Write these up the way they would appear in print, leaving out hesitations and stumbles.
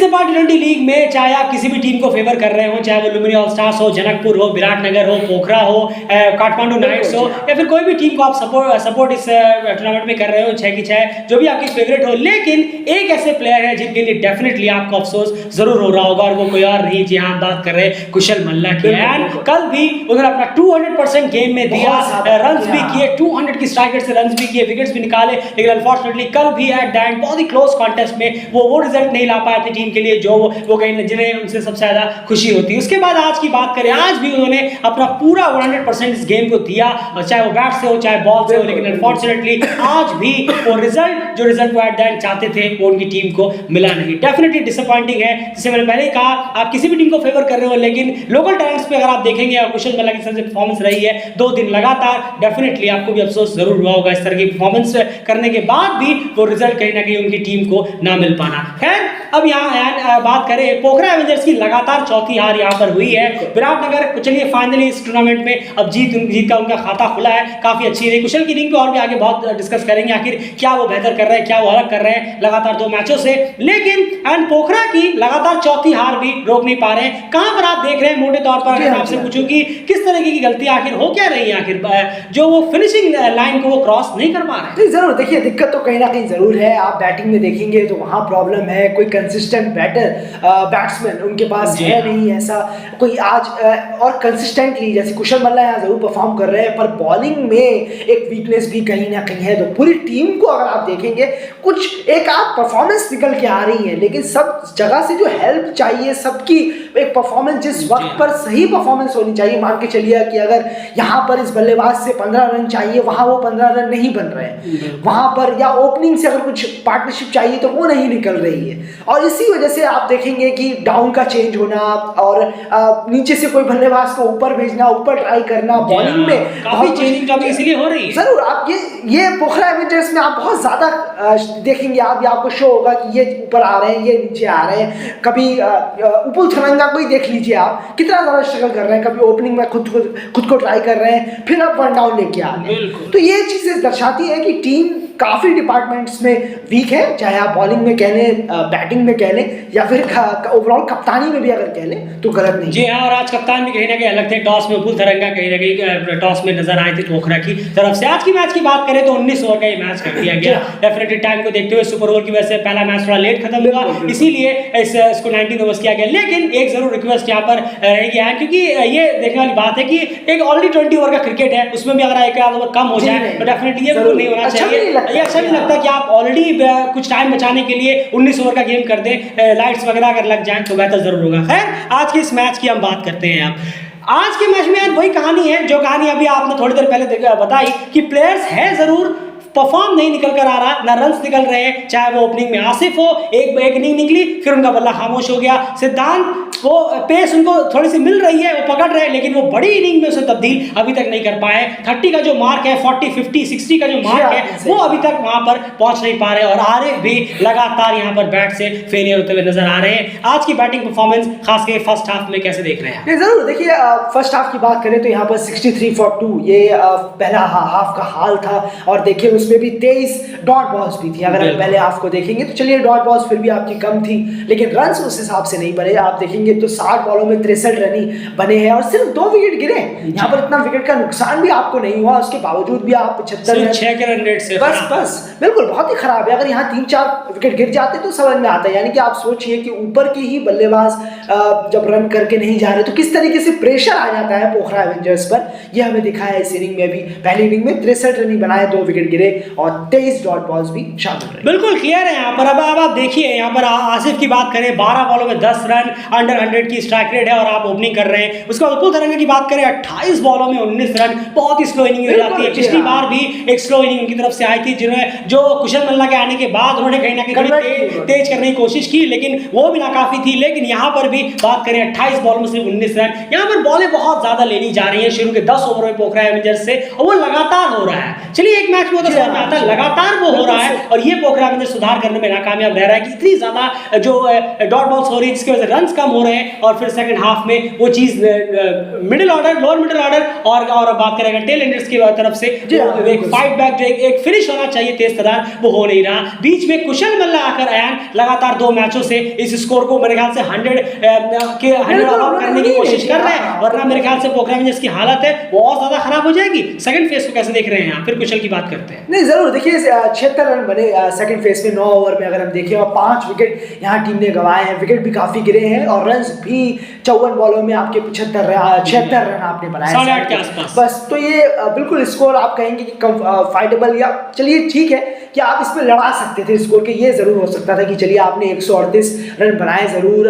इस दफा टी20 लीग में चाहे आप किसी भी टीम को फेवर कर रहे हो, चाहे वो लुम्बिनी ऑल स्टार्स हो, जनकपुर हो, विराटनगर हो, पोखरा हो, काठमांडू नाइट्स हो, या फिर कोई भी टीम को आप सपोर्ट इस टूर्नामेंट में कर रहे हो, 6 की 6 जो भी आपकी फेवरेट हो, लेकिन एक ऐसे प्लेयर है जिनके लिए डेफिनेटली आपको अफसोस जरूर हो रहा होगा, और वो कोई और नहीं, जी हाँ, बात कर रहे हैं कुशल मल्ला की। एंड कल भी उन्होंने अपना 200% गेम में दिया, रन्स भी किए, 200 की स्ट्राइक रेट से रन्स भी किए, विकेट्स भी निकाले, लेकिन अनफॉर्चुनेटली कल भी एट द एंड बहुत ही क्लोज कॉन्टेस्ट में वो रिजल्ट नहीं ला पाए अपनी टीम के लिए जो वो कहीं जिन्हें उनसे सबसे ज्यादा खुशी होती है। उसके बाद आज की बात करें, आज भी उन्होंने अपना पूरा 100% इस गेम को दिया, चाहे वो बैट से हो चाहे बॉल से हो, लेकिन अनफॉर्चुनेटली आज भी वो जो रिजल्ट वो एट द एंड चाहते थे वो उनकी टीम को मिला नहीं। डेफिनेटली डिसअपॉइंटिंग है, जैसे मैंने पहले ही कहा, आप किसी भी टीम को फेवर कर रहे हो, लेकिन लोकल टैलेंट्स पे अगर आप देखेंगे और कुशल मल्ला की सबसे परफॉर्मेंस रही है 2 दिन लगातार, डेफिनेटली आपको भी अफसोस जरूर हुआ होगा इस तरह की परफॉर्मेंस करने के बाद भी वो रिजल्ट कहीं ना कहीं उनकी टीम को ना मिल पाना। खैर, अब यहाँ बात करें पोखरा एवेंजर्स की लगातार चौथी हार यहाँ पर हुई है। विराटनगर चलिए फाइनली इस टूर्नामेंट में अब जीत का उनका खाता खुला है, काफी अच्छी रही। कुशल की इनिंग पे और भी आगे बहुत डिस्कस करेंगे, आखिर क्या वो बेहतर कर रहे हैं, क्या वो अलग कर रहे हैं लगातार 2 मैचों से, लेकिन एंड पोखरा की लगातार चौथी हार भी रोक नहीं पा रहे हैं। कहां पर आप देख रहे हैं मोटे तौर पर, अगर आपसे पूछूं कि किस तरीके की गलती आखिर हो क्या रही है, आखिर जो वो फिनिशिंग लाइन को वो क्रॉस नहीं कर पा रहे हैं? जरूर देखिए, दिक्कत तो कहीं ना कहीं जरूर है। आप बैटिंग में देखेंगे तो वहां प्रॉब्लम है, कोई कंसिस्टेंट बैट्समैन उनके पास है नहीं ऐसा कोई आज, और कंसिस्टेंटली जैसे कुशल मल्ला यहाँ जरूर परफॉर्म कर रहे हैं, पर बॉलिंग में एक वीकनेस भी कहीं ना कहीं है। तो पूरी टीम को अगर आप देखेंगे, कुछ एक आप परफॉर्मेंस निकल के आ रही है, लेकिन सब जगह से जो हेल्प चाहिए, सबकी एक परफॉर्मेंस जिस वक्त पर सही परफॉर्मेंस होनी चाहिए, मान के चलिए कि अगर यहाँ पर इस बल्लेबाज से 15 रन चाहिए, वहां वो 15 रन नहीं बन रहे हैं, वहां पर या ओपनिंग से अगर कुछ पार्टनरशिप चाहिए तो वो नहीं निकल रही है। और इसी वजह से आप देखेंगे कि डाउन का चेंज होना और नीचे से कोई बल्लेबाज को ऊपर भेजना, ऊपर ट्राई करना, बॉलिंग में काफी चेंजिंग का भी इसलिए हो रही है। जरूर आप ये पोखरा एवेंजर्स में आप बहुत ज्यादा देखेंगे, आपको शो होगा कि ये ऊपर आ रहे हैं, ये नीचे आ रहे हैं। कभी उपुल थरंगा को ही देख लीजिए आप, कितना ज्यादा स्ट्रगल कर रहे हैं, कभी ओपनिंग में खुद को ट्राई कर रहे हैं, फिर अब 1 डाउन लेके आ रहे हैं। तो ये चीजें दर्शाती है कि टीम काफी डिपार्टमेंट्स में वीक है, चाहे आप बॉलिंग में कह लें, बैटिंग में कह लें, या फिर ओवरऑल कप्तानी में भी अगर कह लें तो गलत नहीं। जी हाँ, और आज कप्तान भी कहीं ना कहीं अलग थे। टॉस में उपुल थरंगा कहीं ना कहीं टॉस में नजर आए थे पोखरा की तरफ से। आज की मैच की बात करें तो 19 ओवर का ये मैच कर दिया गया। डेफिनेटली टाइम को देखते हुए सुपर ओवर की वजह से पहला मैच थोड़ा लेट खत्म हुआ, इसीलिए इसको 19 ओवर्स किया गया। लेकिन एक जरूर रिक्वेस्ट यहाँ पर रहेगी, क्योंकि ये देखने वाली बात है कि एक ऑलरेडी 20 ओवर का क्रिकेट है, उसमें भी अगर एक आध ओवर कम हो जाए तो डेफिनेटली ये नहीं होना चाहिए। ये अच्छा नहीं लगता कि आप ऑलरेडी कुछ टाइम बचाने के लिए 19 ओवर का गेम कर दें, लाइट्स वगैरह अगर लग जाएं तो बेहतर जरूर होगा। खैर, आज के इस मैच की हम बात करते हैं। आज के मैच में यार वही कहानी है जो कहानी अभी आपने थोड़ी देर पहले बताई कि प्लेयर्स है जरूर, परफॉर्म नहीं निकल कर आ रहा, ना रन्स निकल रहे हैं। चाहे वो ओपनिंग में आसिफ हो, एक इनिंग निकली, फिर उनका बल्ला खामोश हो गया। सिद्धांत, वो पेस उनको थोड़ी सी मिल रही है, वो पकड़ रहे हैं, लेकिन वो बड़ी इनिंग में उसे तब्दील अभी तक नहीं कर पाए। 30 का जो मार्क है, 40, 50, 60 का जो मार्क है, वो अभी तक वहां पर पहुंच नहीं पा रहे, और आरिफ भी लगातार यहाँ पर बैट से फेलियर होते हुए नजर आ रहे हैं। आज की बैटिंग परफॉर्मेंस खासकर फर्स्ट हाफ में कैसे देख रहे हैं? जरूर देखिए, फर्स्ट हाफ की बात करें तो यहाँ पर 63 for 2 ये पहला हाफ का हाल था, और देखिए उसमें भी 23 डॉट बॉल्स भी थी। अगर आप पहले हाफ को देखेंगे तो चलिए डॉट बॉल्स फिर भी आपकी कम थी, लेकिन रन्स उस हिसाब से नहीं बने। आप देखेंगे तो 60 बॉलों में 63 रन ही बने हैं, और सिर्फ 2 विकेट गिरे। यहाँ पर इतना विकेट का नुकसान भी आपको नहीं हुआ, उसके बावजूद भी आप 75 के रन रेट से बस बिल्कुल बहुत ही खराब है। अगर यहाँ 3-4 विकेट गिर जाते तो समझ में आता है। यानी कि आप सोचिए कि ऊपर के ही बल्लेबाज जब रन करके नहीं जा रहे तो किस तरीके से प्रेशर आ जाता है पोखरा एवेंजर्स पर। यह हमें दिखा है इस इनिंग में भी। पहली इनिंग में 63 रन ही बनाए, 2 विकेट गिरे और 23 डॉट बॉल्स भी शामिल रहे। बिल्कुल क्लियर है यहाँ पर। अब आप देखिए, यहाँ पर आसिफ की बात करें, 12 बॉलों में 10 रन, अंडर 100 की स्ट्राइक रेट है, और आप ओपनिंग कर रहे हैं। उसके बाद उपुल थरंगा की बात करें, 28 बॉलों में 19 रन, बहुत ही स्लो इनिंग हो जाती है। पिछली बार भी एक स्लो इनिंग उनकी तरफ से आई थी, जो कुशल मल्ला के आने के बाद उन्होंने कहीं ना कहीं तेज करने की कोशिश की, लेकिन वो भी नाकाफी थी। लेकिन यहाँ पर भी बात करें, 28 बॉल में सिर्फ 19 रन। यहाँ पर बॉलें बहुत ज्यादा लेनी जा रही है शुरू के 10 ओवर में पोखरा एवेंजर्स से, और वो लगातार हो रहा है। चलिए, एक मैच में होता नजर में आता है, लगातार वो हो रहा है और ये पोखरा में सुधार करने में नाकामयाब रह रहा है कि इतनी ज्यादा जो डॉट बॉल्स हो रही है जिसकी वजह से रन्स कम हो रहे हैं और फिर सेकंड हाफ में वो चीज middle order, lower middle order और बात करेंगे टेल एंडर्स की तरफ से एक फाइट बैक जो एक फिनिश होना चाहिए तेज तर्रार, वो हो नहीं रहा। बीच में कुशल मल्ला आकर अयान लगातार 2 मैचों से इस स्कोर को मेरे ख्याल से 100 ऑल करने की कोशिश कर रहे हैं, वरना मेरे ख्याल से पोखरा में जिसकी हालत है वो और ज्यादा खराब हो जाएगी। सेकंड फेज को कैसे देख रहे हैं, फिर कुशल की बात करते हैं। नहीं जरूर देखिए 76 रन बने सेकंड फेज में 9 ओवर में, अगर हम देखें और 5 विकेट यहाँ टीम ने गंवाए हैं, विकेट भी काफी गिरे हैं और रन भी 54 बॉलों में आपके 76 रन आपने बनाए 8.5 के आसपास। बस तो ये बिल्कुल स्कोर आप कहेंगे कि फाइटेबल, या चलिए ठीक है कि आप इस पे लड़ा सकते थे स्कोर के, ये जरूर हो सकता था कि चलिए आपने 138 रन बनाए जरूर,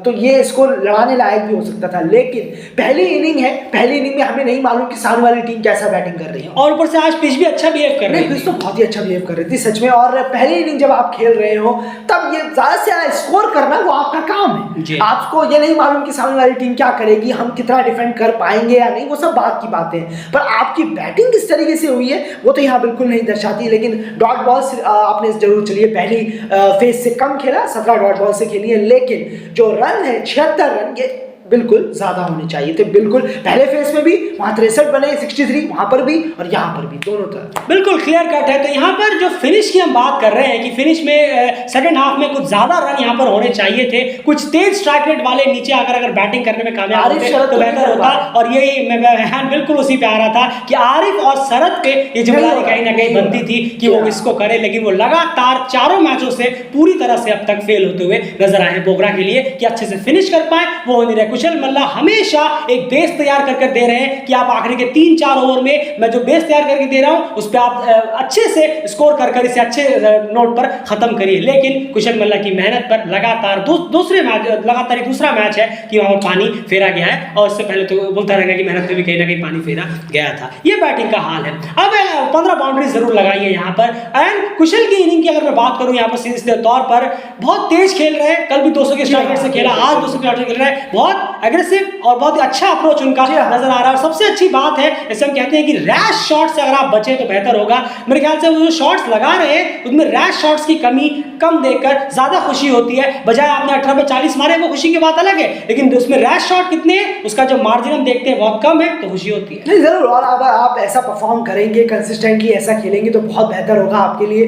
तो ये स्कोर लड़ाने लायक भी हो सकता था, लेकिन पहली इनिंग है, पहली इनिंग में हमें नहीं मालूम कि सामने वाली टीम कैसा बैटिंग कर रही है और ऊपर से आज पिच भी अच्छा बिहेव कर रही है। पिच तो बहुत ही अच्छा बिहेव कर रही थी सच में, और पहली इनिंग जब आप खेल रहे हो तब ये ज्यादा से ज्यादा स्कोर करना वो आपका काम है। आपको ये नहीं मालूम कि सामने वाली टीम क्या करेगी, हम कितना डिफेंड कर पाएंगे या नहीं, वो सब बात की बातें हैं, पर आपकी बैटिंग किस तरीके से हुई है वो तो यहाँ बिल्कुल नहीं दर्शाती। लेकिन डॉट बॉल्स आपने जरूर चलिए पहली फेज से कम खेला, 17 डॉट बॉल से खेली है, लेकिन जो रन है 76 रन ये बिल्कुल ज्यादा होने चाहिए थे। बिल्कुल पहले फेज में भी वहां 63 बने, 63 वहां पर भी और यहाँ पर भी, दोनों तरफ बिल्कुल क्लियर कट है। तो यहाँ पर जो फिनिश की हम बात कर रहे हैं कि फिनिश में सेकंड हाफ में कुछ ज्यादा रन यहाँ पर होने चाहिए थे, कुछ तेज स्ट्राइक रेट वाले नीचे आकर अगर बैटिंग करने में कामयाब होते तो बेहतर होता। और यही मैं बिल्कुल उसी पे आ रहा था कि आरिफ और शरद पे ये जिम्मेदारी कहीं ना कहीं बनती थी कि वो इसको करे, लेकिन वो लगातार 4 मैचों से पूरी तरह से अब तक फेल होते हुए नजर आए हैं पोखरा के लिए कि अच्छे से फिनिश कर पाए, वो हो नहीं रहे। कुशल मल्ला हमेशा एक बेस तैयार करके दे रहे हैं कि आप आखिरी के 3-4 ओवर में मैं जो बेस तैयार करके दे रहा हूं उस पर आप अच्छे से स्कोर कर इसे अच्छे नोट पर खत्म करिए। लेकिन कुशल मल्ला की मेहनत पर लगातार दूसरा मैच है कि वहां पर पानी फेरा गया है, और इससे पहले तो बोलता रहेगा कि मेहनत में भी कहीं ना कहीं पानी फेरा गया था। ये बैटिंग का हाल है। अब 15 बाउंड्री जरूर लगाई है यहाँ पर। एंड कुशल की इनिंग की अगर मैं बात करूं यहाँ पर सीधे तौर पर बहुत तेज खेल रहे हैं, कल भी 200 के स्ट्राइक रेट से खेला, आज 200 के स्ट्राइक रेट खेल रहे हैं, बहुत एग्रेसिव और बहुत ही अच्छा अप्रोच उनका नजर आ रहा है। और सबसे अच्छी बात है जैसे हम कहते हैं कि रैश शॉट से अगर आप बचे तो बेहतर होगा। मेरे ख्याल से वो जो शॉट्स लगा रहे हैं उसमें रैश शॉट्स की कमी कम देकर ज्यादा खुशी होती है, बजाय आपने 18 पे 40 मारे वो खुशी की बात अलग है, लेकिन उसमें रैश शॉट कितने हैं उसका जो मार्जिन हम देखते हैं बहुत कम है, तो खुशी होती है। नहीं जरूर, और अगर आप ऐसा परफॉर्म करेंगे कंसिस्टेंटली ऐसा खेलेंगे तो बहुत बेहतर होगा आपके लिए।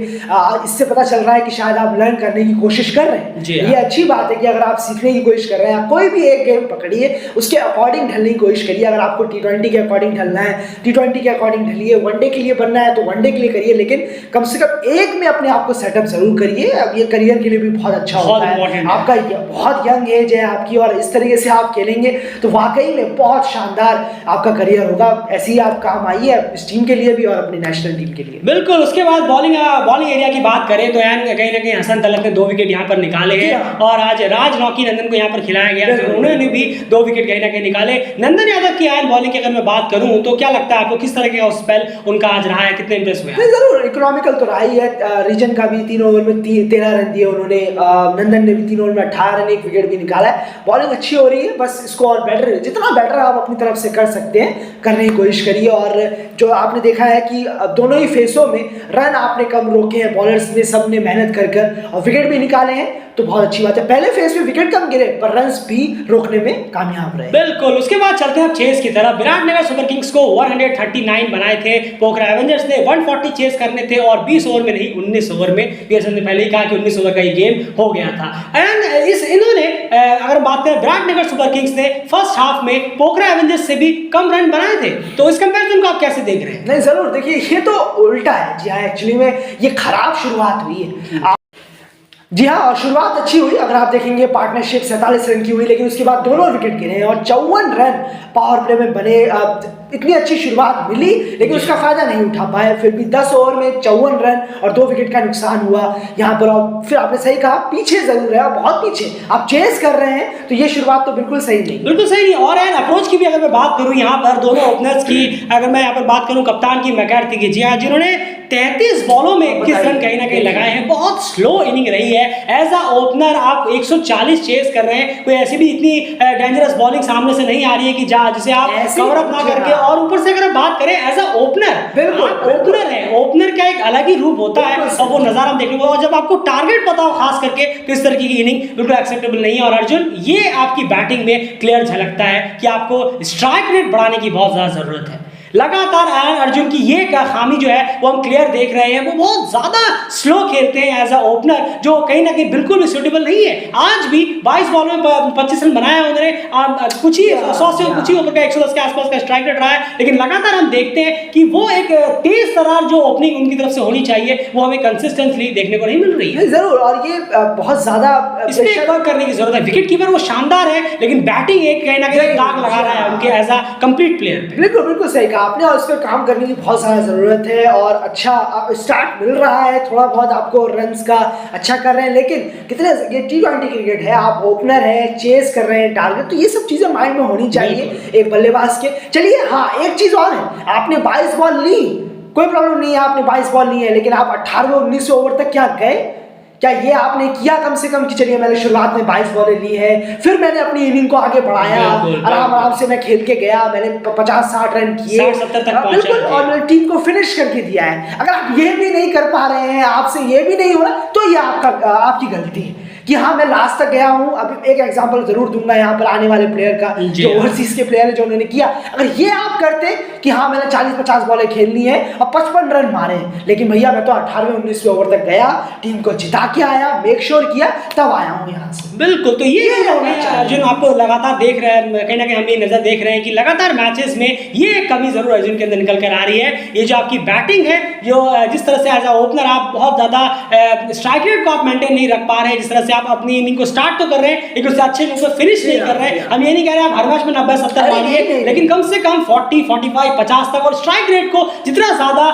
इससे पता चल रहा है कि शायद आप लर्न करने की कोशिश कर रहे हैं, ये अच्छी बात है कि अगर आप सीखने की कोशिश कर रहे हैं, कोई भी एक गेम पकड़िए उसके अकॉर्डिंग ढलने की कोशिश करिए। अगर आपको T20 के अकॉर्डिंग ढलना है T20 के अकॉर्डिंग ढलिए, वनडे के लिए बनना है तो वनडे के लिए करिए, लेकिन कम से कम एक में अपने आप को सेटअप जरूर करिए। अब ये करियर के लिए भी बहुत अच्छा होता है, आपका बहुत यंग एज है आपकी, और इस तरीके से आप खेलेंगे तो वाकई में बहुत शानदार आपका करियर होगा। ऐसे ही आप काम आइए इस टीम के लिए भी और अपनी नेशनल टीम के लिए। बिल्कुल। उसके बाद बॉलिंग एरिया की बात करें तो कहीं ना कहीं हसन तलत ने 2 विकेट यहाँ पर निकाले हैं, और आज राज रॉकी नंदन को यहाँ पर खिलाया गया, तो उन्होंने भी 2 विकेट कहीं ना कहीं निकाले। नंदन यादव की आयन बॉलिंग की अगर मैं बात करूं तो क्या लगता है आपको, किस तरह का स्पेल उनका आज रहा है, कितने इंप्रेस हुए? जरूर इकोनॉमिकल तो रहा ही है। रीजन का भी 3 ओवर में 13 रन दिए उन्होंने, नंदन ने भी 3 ओवर में 18 रन, 1 विकेट भी निकाला है। बॉलिंग अच्छी हो रही है, बस इसको और बेटर, जितना बेटर आप अपनी तरफ से कर सकते हैं करने की कोशिश करिए। और जो आपने देखा है कि दोनों ही फेसों में रन आपने कम रोके हैं, बॉलर्स ने सबने मेहनत कर और विकेट भी निकाले हैं, तो बहुत अच्छी बात है। पहले फेज में विकेट कम गिरे पर रन्स भी रोकने में कामयाब रहे। बिल्कुल। उसके बाद चलते हैं चेस की तरफ। विराटनगर सुपर किंग्स को 139 बनाए थे, पोखरा एवेंजर्स ने 140 चेस करने थे, और 20 ओवर में नहीं 19 ओवर में, पीएसएल ने पहले ही कहा कि 19 ओवर का ये गेम हो गया था। एंड इन्होंने अगर बात करें विराटनगर सुपर किंग्स ने फर्स्ट हाफ में पोखरा एवेंजर्स से भी कम रन बनाए थे, तो इस कंपैरिजन को आप कैसे देख रहे हैं? नहीं जरूर देखिए, ये तो उल्टा है। जी हाँ, एक्चुअली में ये खराब शुरुआत हुई है। जी हाँ, और शुरुआत अच्छी हुई। अगर आप देखेंगे पार्टनरशिप 47 रन की हुई, लेकिन उसके बाद दोनों विकेट गिरे और 54 रन पावर प्ले में बने। इतनी अच्छी शुरुआत मिली लेकिन उसका फायदा नहीं उठा पाए। फिर भी 10 ओवर में 54 रन और 2 विकेट का नुकसान हुआ यहाँ पर। और फिर आपने सही कहा, पीछे जरूर है, बहुत पीछे आप चेस कर रहे हैं, तो ये शुरुआत तो बिल्कुल सही नहीं, बिल्कुल सही नहीं। और अप्रोच की भी अगर मैं बात करूं यहाँ पर दोनों ओपनर्स की, अगर मैं यहाँ पर बात करूं कप्तान की, मैकॅर्थी की, जी हाँ, जिन्होंने 33 बॉलों में 21 रन कहीं ना कहीं लगाए हैं, बहुत स्लो इनिंग रही है। एज अ ओपनर आप 140 चेस कर रहे हैं, कोई ऐसी भी इतनी डेंजरस बॉलिंग सामने से नहीं आ रही है कि जिसे आप कवर अप ना करके, और ऊपर से अगर बात करें एज अ ओपनर, ओपनर है, ओपनर का एक अलग ही रूप होता है और वो नजारा हम देखने को, और जब आपको टारगेट पता हो खास करके तो इस तरह की इनिंग बिल्कुल एक्सेप्टेबल नहीं है। और अर्जुन, ये आपकी बैटिंग में क्लियर झलकता है कि आपको स्ट्राइक रेट बढ़ाने की बहुत ज्यादा जरूरत है। लगातार आयन अर्जुन की ये खामी जो है वो हम क्लियर देख रहे हैं, वो बहुत ज्यादा स्लो खेलते हैं एज अ ओपनर, जो कहीं ना कहीं बिल्कुल भी सूटेबल नहीं है। आज भी 22 बॉल में 25 रन बनाया उन्होंने, कुछ ही 100 से कुछ ही ओवर का 110 के आसपास का स्ट्राइक रेट रहा है, लेकिन लगातार हम देखते हैं कि वो एक तेज तरार जो ओपनिंग उनकी तरफ से होनी चाहिए वो हमें कंसिस्टेंटली देखने को नहीं मिल रही है। जरूर, और ये बहुत ज्यादा इसमें वर्क करने की जरूरत है। विकेट कीपर वो शानदार है, लेकिन बैटिंग एक कहीं ना कहीं दाग लगा रहा है उनके एज अ कंप्लीट प्लेयर। बिल्कुल बिल्कुल सही कहा आपने, और इस पर काम करने की बहुत ज़्यादा ज़रूरत है। और अच्छा स्टार्ट मिल रहा है, थोड़ा बहुत आपको रन्स का अच्छा कर रहे हैं, लेकिन कितने ये T20 क्रिकेट है, आप ओपनर है, चेस कर रहे हैं टारगेट, तो ये सब चीज़ें माइंड में होनी चाहिए एक बल्लेबाज के। चलिए हाँ, एक चीज़ और है, आपने 22 बॉल ली, कोई प्रॉब्लम नहीं है, आपने 22 बॉल ली है, लेकिन आप 18-19 ओवर तक क्या गए? क्या ये आपने किया कम से कम कि चलिए मैंने शुरुआत में 22 बॉलें ली है, फिर मैंने अपनी इनिंग को आगे बढ़ाया, आराम आराम से मैं खेल के गया, मैंने 50-60 रन किए, बिल्कुल, और मैंने टीम को फिनिश करके दिया है। अगर आप ये भी नहीं कर पा रहे हैं, आपसे ये भी नहीं हो रहा, तो ये आपकी गलती है कि हाँ मैं लास्ट तक गया हूँ। अभी एक एग्जांपल जरूर दूंगा यहाँ पर आने वाले प्लेयर का, जो ओवरसीज के प्लेयर है जो उन्होंने किया। अगर ये आप करते कि हाँ मैंने 40-50 बॉलें खेलनी है और 55 रन मारे, लेकिन भैया मैं तो 18वें-19वें ओवर तक गया, टीम को जिता के आया, मेक श्योर किया, तब आया हूँ यहाँ से। बिल्कुल, तो ये अर्जुन आपको लगातार देख रहे हैं, कहीं ना कहीं हम ये नजर देख रहे हैं कि लगातार मैचेस में ये कमी जरूर अर्जुन के अंदर निकल कर आ रही है। ये जो आपकी बैटिंग है, जो जिस तरह से एज अ ओपनर आप बहुत ज्यादा स्ट्राइक रेट को आप मेंटेन नहीं रख पा रहे हैं, जिस तरह से आप अपनी इनिंग को स्टार्ट तो कर रहे हैं लेकिन उससे अच्छे इनिंग को फिनिश नहीं कर रहे हैं। हम ये नहीं कह रहे आप हर मैच में 90-70 मारिए, लेकिन कम से कम 40, 45, 50 तक, और स्ट्राइक रेट को जितना ज्यादा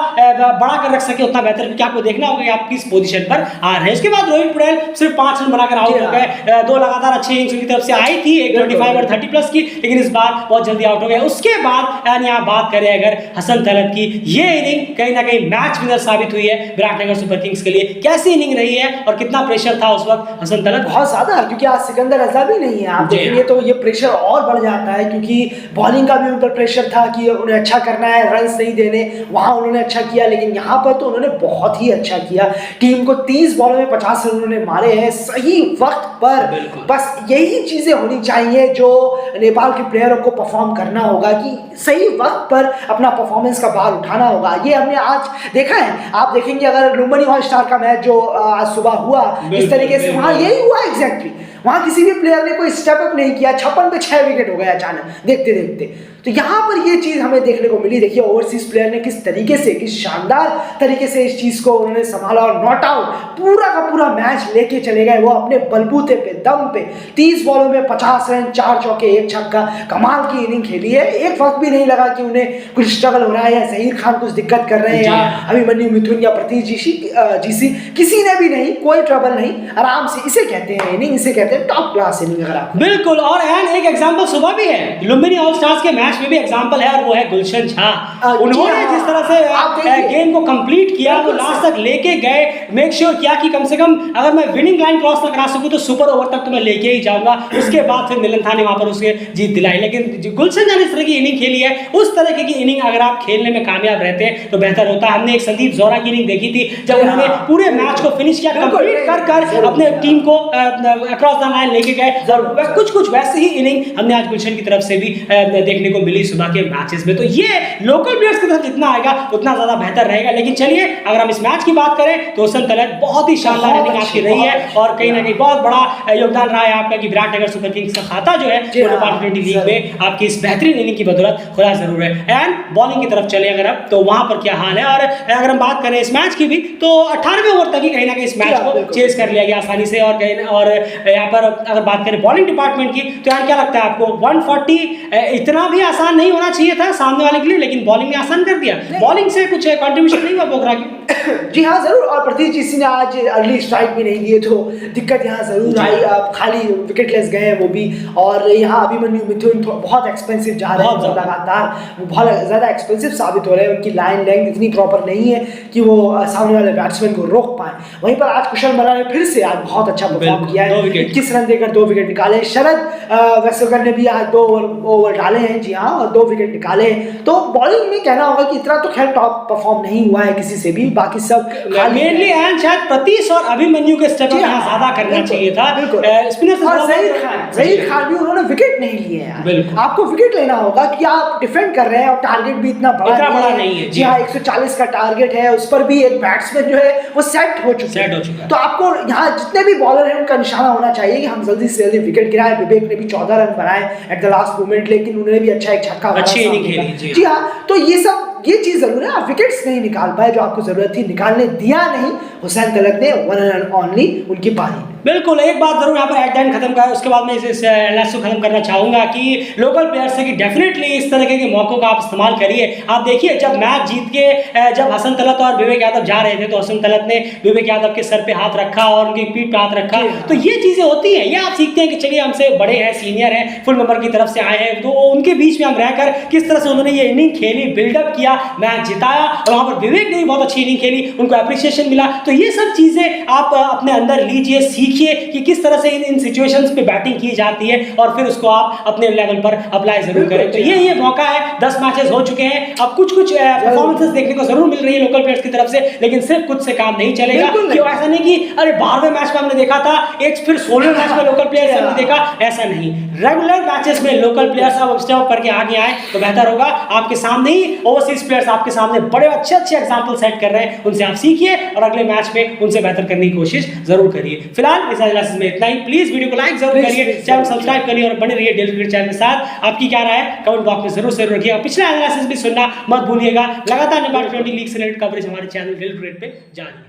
बढ़ा कर रख सके उतना बेहतर, क्योंकि आपको देखना होगा कि आप किस पोजीशन पर आ रहे हैं। इसके बाद रोहित पटेल सिर्फ 5 रन बनाकर आउट हो गए, 2 लगातार अच्छी इनिंग्स उनकी तरफ से आई थी, एक 25 और 30 प्लस की, लेकिन इस बार बहुत जल्दी आउट हो गए। उसके बाद यानी आप बात करें अगर हसन तलत की, ये इनिंग कहीं ना कहीं मैच विनर साबित हुई है विराटनगर सुपर किंग्स के लिए। कैसी इनिंग रही है और कितना प्रेशर था उस वक्त हसन तलत? बहुत ज्यादा, क्योंकि आज सिकंदर रजा भी नहीं है, आप देखेंगे तो ये प्रेशर और बढ़ जाता है, क्योंकि बॉलिंग का भी उन पर प्रेशर था कि उन्हें अच्छा करना है, रन्स नहीं देने, वहां उन्होंने अच्छा किया, लेकिन यहाँ पर तो उन्होंने बहुत ही अच्छा किया। टीम को 30 बॉलों में 50 रन उन्होंने मारे हैं सही वक्त पर। बस यही चीजें होनी चाहिए जो नेपाल के प्लेयरों को परफॉर्म करना होगा, कि सही वक्त पर अपना परफॉर्मेंस का बार उठाना होगा। ये हमने आज देखा है, आप देखेंगे अगर लुम्बिनी हॉटस्टार का मैच जो आज सुबह हुआ, इस तरीके से वहां यही हुआ एग्जैक्टली, वहां किसी भी प्लेयर ने कोई स्टेप अप नहीं किया, 56 पे 6 विकेट हो गया अचानक देखते देखते। तो यहाँ पर ये चीज हमें देखने को मिली। देखिए ओवरसीज प्लेयर ने किस तरीके से, किस शानदार तरीके से इस चीज को उन्होंने संभाला, और नॉट आउट पूरा का पूरा मैच लेके चले गए वो अपने बलबूते पे, दम पे। 30 बॉलों में 50 रन, 4 चौके, 1 छक्का, कमाल की इनिंग खेली है। एक वक्त भी नहीं लगा कि उन्हें कुछ स्ट्रगल हो रहा है या जहीर खान कुछ दिक्कत कर रहे हैं या अभिमन्यु मिथुन या प्रतीक जीसी, किसी ने भी नहीं, कोई ट्रबल नहीं, आराम से। इसे कहते हैं इनिंग, इसे कहते हैं टॉप क्लास इनिंग। अगर आप बिल्कुल, और एक एग्जांपल सुबह भी है, लुम्बिनी ऑल स्टार्स के मैच में भी एग्जांपल है, और वो है गुलशन झा। उन्होंने जिस तरह से गेम को कंप्लीट किया, वो लास्ट तक लेके गए, मेक श्योर किया कि कम से कम अगर मैं विनिंग लाइन क्रॉस ना करा सकूं तो सुपर ओवर तक तो मैं लेके ही जाऊंगा। उसके बाद फिर मिलन था ने वहां पर उसके जीत दिलाई। लेकिन गुलशन झा ने इस तरह की इनिंग खेली है, उस तरह की इनिंग अगर आप खेलने में कामयाब रहते हैं तो बेहतर होता है। हमने एक संदीप जोरा की इनिंग देखी थी जब उन्होंने पूरे मैच को फिनिश किया, कंप्लीट कर अपने टीम को अक्रॉस द लाइन लेके गए, और कुछ वैसे ही इनिंग हमने आज गुलशन की तरफ से भी देखने को मिली सुबह के मैचेस में। तो ये लोकल प्लेयर्स की तरफ जितना आएगा उतना ज्यादा बेहतर रहेगा। लेकिन चलिए अगर हम इस मैच की बात करें तो हसन तलत बहुत ही शानदार इनिंग आपकी रही है, और कहीं ना कहीं बहुत बड़ा योगदान रहा है आपका कि विराटनगर सुपर किंग्स का खाता जो है नेपाल टी20 लीग में आपकी इस बेहतरीन इनिंग की बदौलत खुला जरूर है। एंड बॉलिंग की तरफ चले अगर अब, तो वहां पर क्या हाल है, और अगर हम बात करें इस मैच की भी तो 18वें ओवर तक ही कहीं ना कहीं इस मैच को चेस कर लिया गया आसानी से। और यहाँ पर अगर बात करें बॉलिंग डिपार्टमेंट की तो यार क्या लगता है आपको 140 इतना भी आसान नहीं होना चाहिए था सामने वाले के लिए, लेकिन बॉलिंग ने आसान कर दिया? बॉलिंग से कुछ कंट्रीब्यूशन नहीं हुआ पोखरा की? जी हाँ ज़रूर, और पृथ्वी चीसी ने आज अर्ली स्ट्राइक भी नहीं दिए तो दिक्कत यहाँ ज़रूर आई। अब खाली विकेटलेस गए हैं वो भी, और यहाँ अभिमन्यु मिथुन बहुत एक्सपेंसिव जा रहे हैं लगातार, वो बहुत ज़्यादा एक्सपेंसिव साबित हो रहे हैं। उनकी लाइन लेंथ इतनी प्रॉपर नहीं है कि वो सामने वाले बैट्समैन को रोक पाए। वहीं पर आज कुशल मल्ला ने फिर से आज बहुत अच्छा परफॉर्म किया है, 21 रन देकर 2 विकेट निकाले। शरद वेस्टरकर ने भी आज 2 ओवर डाले हैं, जी हाँ, और 2 विकेट निकाले। तो बॉलिंग में कहना होगा कि इतना तो खैर टॉप परफॉर्म नहीं हुआ है किसी से भी, बाकी सब मेनली एंड शायद प्रतीश और अभिमन्यु के स्टेप यहाँ ज्यादा करना चाहिए था। स्पिनर और ज़हीर खान भी उन्होंने विकेट नहीं लिए हैं। आपको विकेट लेना होगा कि आप डिफेंड कर रहे हैं और टारगेट भी इतना बड़ा नहीं है। जी हाँ, 140 का टारगेट है, उस पर भी एक बैट्समैन जो है वो सेट हो चुका है। तो आपको यहाँ जितने भी बॉलर हैं उनका निशाना होना चाहिए कि हम जल्दी से जल्दी विकेट गिराएं। विवेक ने भी 14 रन बनाए एट द लास्ट मोमेंट, लेकिन उन्होंने भी अच्छा एक छक्का मारा। जी हाँ, तो ये चीज जरूर है, आप विकेट्स नहीं निकाल पाए जो आपको जरूरत थी, निकालने दिया नहीं। हुसैन तलत ने 1 एंड ओनली उनकी पारी। बिल्कुल, एक बात जरूर यहाँ पर एट द एंड खत्म कर, उसके बाद मैं इस एनालिसिस को खत्म करना चाहूंगा कि लोकल प्लेयर्स से कि डेफिनेटली इस तरह के मौकों का आप इस्तेमाल करिए। आप देखिए जब मैच जीत के जब हसन तलत और विवेक यादव जा रहे थे तो हसन तलत ने विवेक यादव के सर पे हाथ रखा और उनकी पीठ पे हाथ रखा। तो ये चीजें होती हैं, ये आप सीखते हैं कि चलिए हमसे बड़े हैं, सीनियर हैं, फुल मेंबर की तरफ से आए हैं, तो उनके बीच में हम रहकर किस तरह से उन्होंने ये इनिंग खेली, बिल्डअप किया, मैच जिताया, और वहां पर विवेक ने भी बहुत अच्छी इनिंग खेली, उनको अप्रिसिएशन मिला। तो ये सब चीजें आप अपने अंदर लीजिए, सीखिए कि किस तरह से इन सिचुएशंस पे बैटिंग की जाती है, और फिर उसको आप अपने लेवल पर अप्लाई जरूर करें। तो ये मौका है, 10 मैचेस हो चुके हैं, अब कुछ परफॉर्मेंसेस देखने को जरूर मिल रही है लोकल प्लेयर्स की तरफ से, लेकिन सिर्फ खुद से काम नहीं चलेगा। क्यों ऐसा नहीं कि अरे 12वें मैच में हमने देखा था एक, फिर 16वें मैच में लोकल प्लेयर्स हमने देखा, ऐसा नहीं। रेगुलर मैचेस में लोकल प्लेयर्स अब स्टेप अप करके आगे आए तो बेहतर होगा। आपके सामने ही ओवरसीज प्लेयर्स आपके सामने बड़े अच्छे एग्जांपल सेट कर रहे हैं, उनसे आप सीखिए और अगले मैच में उनसे बेहतर करने की कोशिश जरूर करिए। फिलहाल इस एनालिसिस में इतना ही। प्लीज वीडियो को लाइक जरूर करिए, चैनल सब्सक्राइब करिए और बने रहिए डेली क्रिकेट चैनल के साथ। आपकी क्या राय है कमेंट बॉक्स में जरूर रखिएगा। पिछला एनालिसिस भी सुनना मत भूलिएगा। लगातार T20 लीग से रिलेटेड कवरेज हमारे चैनल डेली क्रिकेट पे जारी है।